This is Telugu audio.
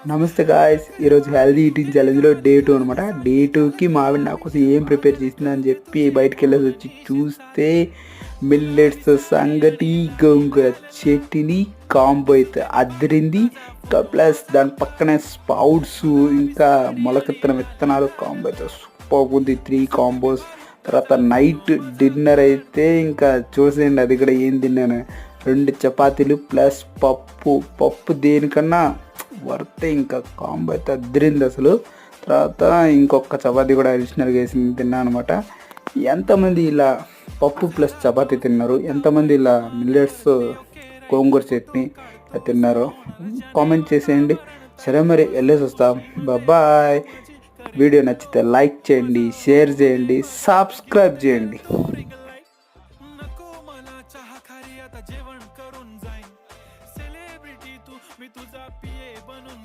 నమస్తే గాయ్స్, ఈరోజు హెల్దీ ఈటింగ్ ఛాలెంజ్లో డే 2 అనమాట. డే 2కి మా ఆవిడ నా కోసం ఏం ప్రిపేర్ చేసిందని చెప్పి బయటికి వెళ్ళేసి వచ్చి చూస్తే మిల్లెట్స్ సంగటి గోంగూర చట్నీ కాంబో అయితే అదిరింది. ఇంకా ప్లస్ దాని పక్కనే స్పౌట్స్ ఇంకా మొలకెత్తిన విత్తనాలు కాంబో అయితే సూపర్ ఉంది. 3 కాంబోస్. తర్వాత నైట్ డిన్నర్ అయితే ఇంకా చూసేయండి, అది కూడా ఏం తిన్నాను, 2 చపాతీలు ప్లస్ పప్పు దేనికన్నా వర్తే. ఇంకా కాంబో అయితే అద్దరింది అసలు. తర్వాత ఇంకొక చపాతీ కూడా అడిషనల్గా వేసి తిన్నాను అనమాట. ఎంతమంది ఇలా పప్పు ప్లస్ చపాతీ తిన్నారు, ఎంతమంది ఇలా మిల్లెట్స్ గోంగూర చట్నీ తిన్నారో కామెంట్ చేసేయండి. సరే మరి వెళ్ళేసి వస్తాం, బాయ్. వీడియో నచ్చితే లైక్ చేయండి, షేర్ చేయండి, సబ్స్క్రైబ్ చేయండి.